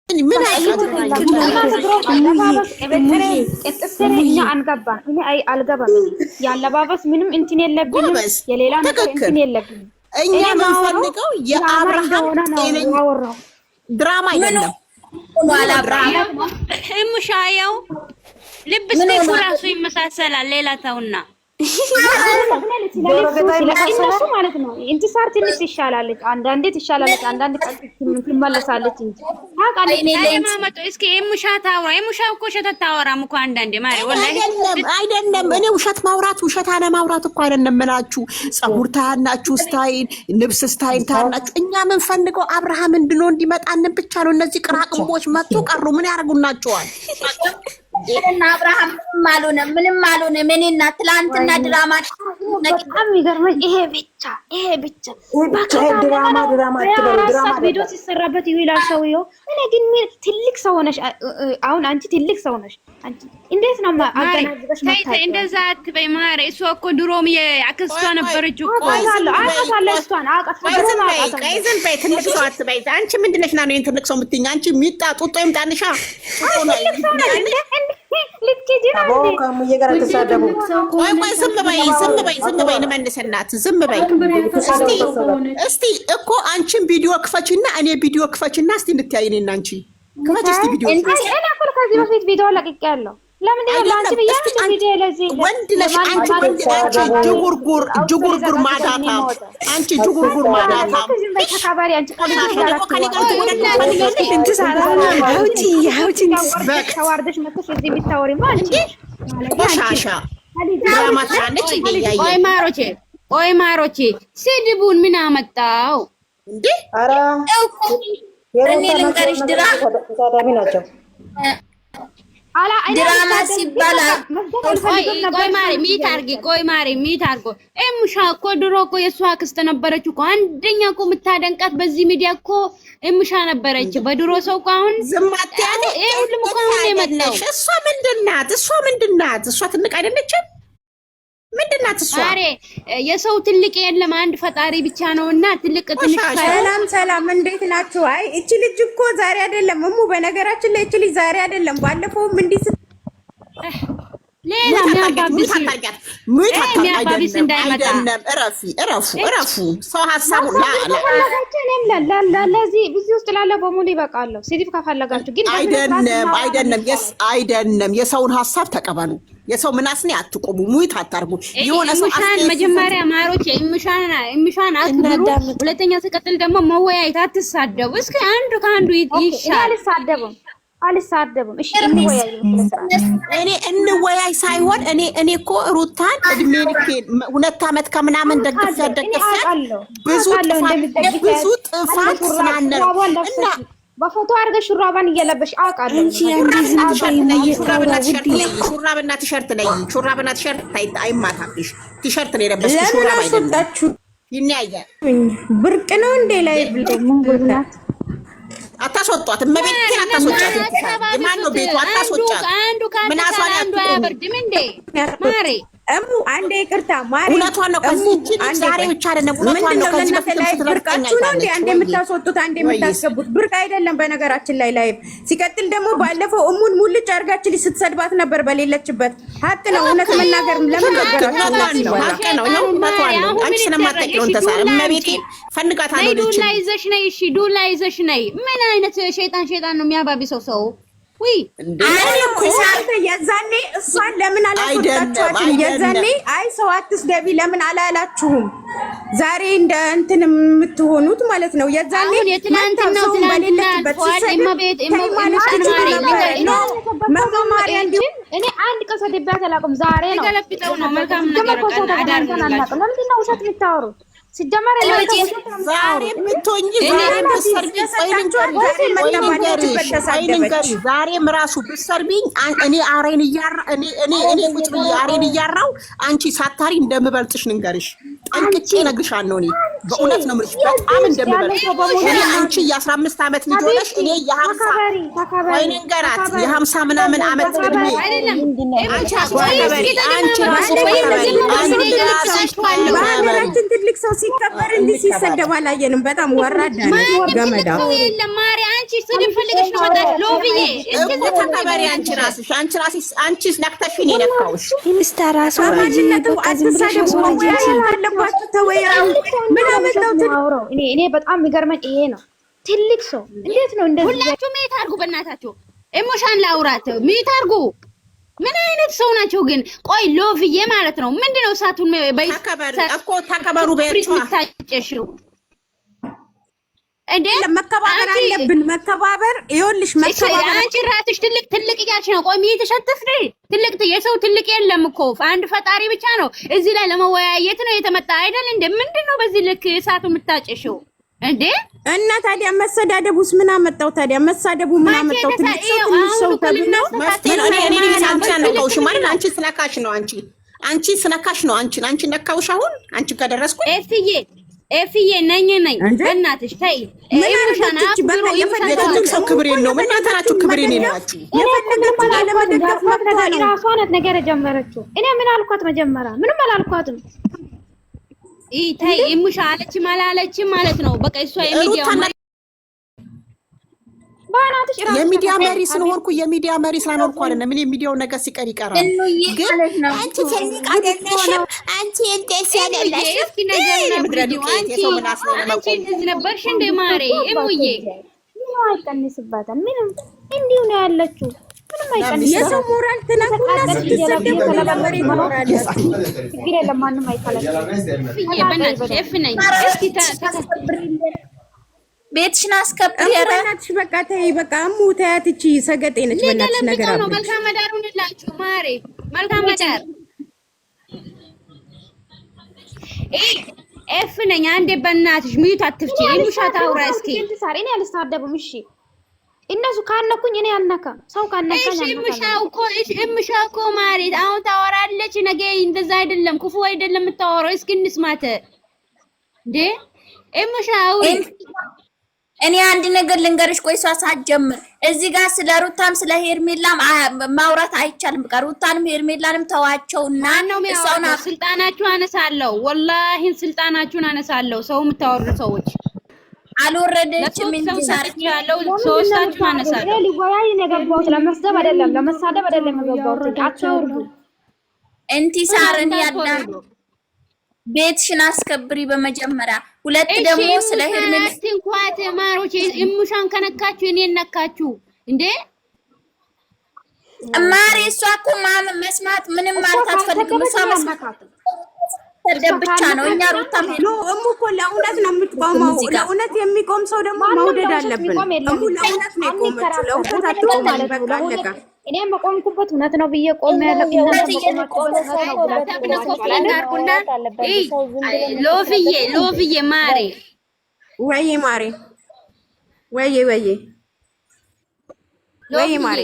ምን አንገባም እኔ አልገባም ያለባበስ ምንም እንትን የለብኝም የሌላ ነገር እንትን የለብኝም እኛ የምንፈልገው የአብርሃም ጤነኛ ድራማ አይደለም ዋላ አብርሃም እሙሻየው ልብስ ራሱ ይመሳሰላል ሌላ ተውና እነሱ ማለት ነው ኢንቲሳር ትንሽ ይሻላለች አንዳንዴ ትሻላለች አንዳንዴ ትመለሳለች እንጂ ማማቶ እስኪ የሙሻታ አውራ የሙሻ እኮ ውሸት አታወራም እኮ አንዳንዴ ማለት ወላሂ አይደለም እኔ ውሸት አለ ማውራት እኮ አይደለም እላችሁ ጸጉር ታናችሁ ስታይል ልብስ ስታይል ታናችሁ እኛ ምን ፈልገው አብርሃም እንዲመጣን ብቻ ነው እነዚህ ቅራቅንቦች መጡ ቀሩ ምን ያርጉናቸዋል እና አብርሃም ምንም አልሆነም እኔና ትላንትና ድራማ በጣም ይገርመኝ ይሄ ብቻ ድራማ ቪዲዮ ሲሰራበት ይውላል ሰውየው እኔ ግን ትልቅ ሰው ነሽ አሁን አንቺ ትልቅ ሰው ነሽ አንቺ እንዴት ነው አገናዝበሽ መጣይ እንደዛ አትበይ ማረ እሷ እኮ ድሮም የአክስቷ ነበረች እኮ አውቃታለሁ እሷን ቀይዘን በይ ትልቅ ሰው አትበይ አንቺ ምንድነሽ ና ነው ትልቅ ሰው የምትይኝ አንቺ ሚጣ ጡጦ ይምጣንሻ ዝም በይ እንመልስላት ዝም በይ እስቲ እኮ አንቺን ቪዲዮ ክፈችና እኔ ቪዲዮ ክፈችና እስቲ እንተያይኔ እና አንቺ ክፈች እስቲ ቪዲዮ እኔ ከዚህ በፊት ቪዲዮ ለቅቄያለሁ ለምን ነው ላንቺ በያን ቪዲዮ ለዚህ ወንድ ነሽ አንቺ ወንድ አንቺ ጅጉርጉር ማዳታ አንቺ ጅጉርጉር ማዳታ ተካባሪ አንቺ ተዋርደሽ መጥተሽ እዚህ የምታወሪ ማለት ቆሻሻ ድራማ ታነች ይያይ ቆይ ማሮቼ ስድቡን ምን አመጣው እንዴ አራ እኔ ልንገርሽ ድራማ ሲባል ቆይ ማሪ ሚት አርጎ እሙሻ እኮ ድሮ እኮ የእሷ አክስት ነበረች እኮ አንደኛ እኮ የምታደንቃት በዚህ ሚዲያ እኮ እሙሻ ነበረች በድሮ ሰው እኮ አሁን ዝማት ያለ ሁሉም እኮ አሁን የመጣው እሷ ምንድናት እሷ ትልቅ አይደለችም ምንድናት እሷ አሬ የሰው ትልቅ የለም አንድ ፈጣሪ ብቻ ነውና ትልቅ ትንሽ ሰላም እንዴት ናችሁ አይ እቺ ልጅ እኮ ዛሬ አይደለም እሙ በነገራችን ላይ እቺ ልጅ ዛሬ አይደለም ባለፈውም እንዲህ ሌላ የሚያባቢስ እንዳይመጣ እረፉ ሰው ሀሳቡ ለዚህ ብዙ ውስጥ ላለ በሙሉ ይበቃለሁ ሲዲፍ ከፈለጋችሁ ግን አይደለም የሰውን ሀሳብ ተቀበሉ የሰው ምናስኔ አትቆሙ ሙይት አታርጉ የሆነ ሰው መጀመሪያ ማሮች እምሻን አትብሩ ሁለተኛ ተቀጥል ደግሞ መወያየት አትሳደቡ እስኪ አንዱ ከአንዱ ይሻል አልሳደብም እሺ እንወያይ ሳይሆን እኔ እኮ ሩታን እድሜ ልኬ 2 አመት ከምናምን ደግፈት ብዙ ጥፋት ስናነር እና በፎቶ አድርገሽ ሹራባን እየለበሽ አውቃለሁ ሹራብና ቲሸርት አይማታብሽ ቲሸርት ነው የለበስኩት ሹራብ አይደለም ይንያያል ብርቅ ነው እንዴ ላይ ብሎናት አታስወጧት እመቤቴን አታስወጫት የማን ነው ቤቱ አታስወጫት ምን አሳላችሁ አያበርድም እንዴ ማሬ እሙ አንዴ ይቅርታ ማሪ ሁለቷን ነው ከዚህ ዛሬ ብቻ አይደለም ሁለቷን ነው ከዚህ በፊት ብርቃችሁ ነው እንዴ አንዴ የምታስወጡት አንዴ የምታስገቡት ብርቅ አይደለም በነገራችን ላይ ሲቀጥል ደግሞ ባለፈው እሙን ሙልጭ አርጋችሁ ስትሰድባት ነበር በሌለችበት ሀቅ ነው እውነት መናገር ለምን ነገራችሁ ሀቅ ነው ነው አንቺ ስለማትጠቂው ተሳለ እመቤቴን ፈልጋታለሁ ዱላ ይዘሽ ነይ እሺ ዱላ ይዘሽ ነይ ምን አይነት ሸይጣን ነው የሚያባቢሰው ሰው ወይ አይደለም ሳንተ የዛኔ እሷን ለምን አላስወጣችኋትም የዛኔ አይ ሰው አትስደቢ ለምን አላላችሁም ዛሬ እንደ እንትን የምትሆኑት ማለት ነው የዛኔ የትናንትናው በሌለችበት ሲሰደብ እኔ አንድ ቀን ሰደቢያት አላውቅም ዛሬ ነው ገለብጠው ነው መልካም ነገር ቀን አዳርጋላችሁ ለምንድን ነው ውሸት የምታወሩት ሲጀመር ዛሬ ምትሆኚ ዛሬም ራሱ ብትሰርቢኝ እኔ አሬን ቁጭ ብዬ አሬን እያራው አንቺ ሳታሪ እንደምበልጥሽ ንገርሽ ጠንቅቄ እነግርሻለሁ እኔ በእውነት ነው የምልሽ በጣም እንደምበልጥሽ አንቺ የ15 ዓመት ልጅ ሆነሽ እኔ የ50 ወይ ንገራት የ50 ምናምን ዓመት እድሜ አንቺ ትልቅ ሰው ሲከበር እንዲህ ሲሰደብ አላየንም። በጣም ወራዳ ነው ገመዳ። የለም ማሪ አንቺ ስለፈልገሽ ነው መጣሽ ሎብዬ እኮ ተከበሪ። አንቺስ ነክተሽ ነው የነካውሽ። ሚስተር ራሱ እኔ በጣም የሚገርመኝ ይሄ ነው። ትልቅ ሰው እንዴት ነው እንደዚህ? ሁላችሁ ሜት አድርጉ በእናታችሁ። ኢሞሽን ላውራት ሜት አድርጉ። ምን አይነት ሰው ናቸው ግን? ቆይ ሎብዬ ማለት ነው ምንድነው? እሳቱን ተከበሩ በያችሁ እንዴ መከባበር አለብን። መከባበር ይኸውልሽ፣ መከባበር አንቺ ራስሽ ትልቅ እያልሽ ነው። ቆይ እየተሸተፍሽ ትልቅ የሰው ትልቅ የለም እኮ አንድ ፈጣሪ ብቻ ነው። እዚህ ላይ ለመወያየት ነው የተመጣ አይደል እንዴ? ምንድነው በዚህ ልክ እሳቱ የምታጨሽው እንዴ? እና ታዲያ መሰዳደቡስ ምን አመጣው? ታዲያ መሳደቡ ምን አመጣው? ትልቅ ሰው ተብሎ አንቺ ስለካሽ ነው። አንቺ ስለካሽ ነው። አንቺ ነካውሽ። አሁን አንቺ ከደረስኩ ኤፍዬ ነኝ በእናትሽ ተይ። የትልቅ ሰው ክብር የለውም። እናንተ ናችሁ ክብር የሌላችሁ። ራሷ ናት ነገር የጀመረችው። እኔ ምን አልኳት? መጀመሪያ ምንም አላልኳትም። ተይ እሙሻ አለችም አላለችም ማለት ነው። በቃ እሷ የሚዲያ መሪ ስለሆንኩ የሚዲያ መሪ ስላልሆንኩ አይደለም። ምን የሚዲያው ነገር ሲቀር ይቀራል። ግን አንቺ ትልቅ አይደለሽም። አንቺ እንዴት ያለለሽ ነበርሽ እንደ ማሬ እሙዬ ምንም አይቀንስባታል። ምንም እንዲሁ ነው ያለችው። ምንም አይቀንስባታል። የሰው ሞራል ትነኩና ስትሰደቡ ለማሪ ሞራል ችግር የለም። ማንም አይከለክልም። በእናትሽ እፍነኝ እስኪ ቤትሽን አስከብሪ። ያራናትሽ በቃ ተይ በቃ አሙ ተያት። እቺ ሰገጤ ነች። በእናትሽ ነገር አለ። መልካም መዳር ሁንላችሁ ማሬ፣ መልካም መዳር። ኤፍ ነኝ አንዴ በእናትሽ ሚዩት አትፍቺ። ኢሙሻ ታውራ እስኪ ሳሪ እኔ አልሳደብም። እሺ እነሱ ካነኩኝ እኔ አልነካም። ሰው ካነካኝ ኢሙሻ እኮ ማሬ አሁን ታወራለች። ነገ እንደዛ አይደለም ክፉ አይደለም የምታወራው። እስኪ እንስማት እንዴ ኢሙሻ እኔ አንድ ነገር ልንገርሽ። ቆይ እሷ ሳትጀምር እዚህ ጋር ስለ ሩታም ስለ ሄርሜላም ማውራት አይቻልም። በቃ ሩታንም ሄርሜላንም ተዋቸውና እሷና ስልጣናችሁ አነሳለሁ። ወላሂ ስልጣናችሁን አነሳለሁ። ሰው የምታወሩ ሰዎች አልወረደችም እንጂ ሳርች ያለው ሶስታችሁ አነሳለሁ። ሊወያይ ነገር ቦት ለመስደብ አይደለም ለመሳደብ አይደለም የገባሁት። አትወርዱ እንቲሳርን ያዳ ቤትሽን አስከብሪ በመጀመሪያ። ሁለት ደግሞ ስለ ሄርሜላ እንኳን ማሮች እሙሻን ከነካችሁ እኔን ነካችሁ እንዴ ማሬ። እሷ እኮ መስማት ምንም ማለት አትፈልግም። እሷ መስማት ብቻ ነው። እኛ ሩታም ሄዶ እሙ እኮ ለእውነት ነው የምትቆመው። ለእውነት የሚቆም ሰው ደግሞ መውደድ አለብን። እሙ ለእውነት ነው የቆመችው። ለእውነት አትቆም። በቃ አለቀ። እኔም በቆምኩበት እውነት ነው ብዬ ቆሜ ያለው ሎፍዬ ማሬ ወይ ማሬ ወይ ማሬ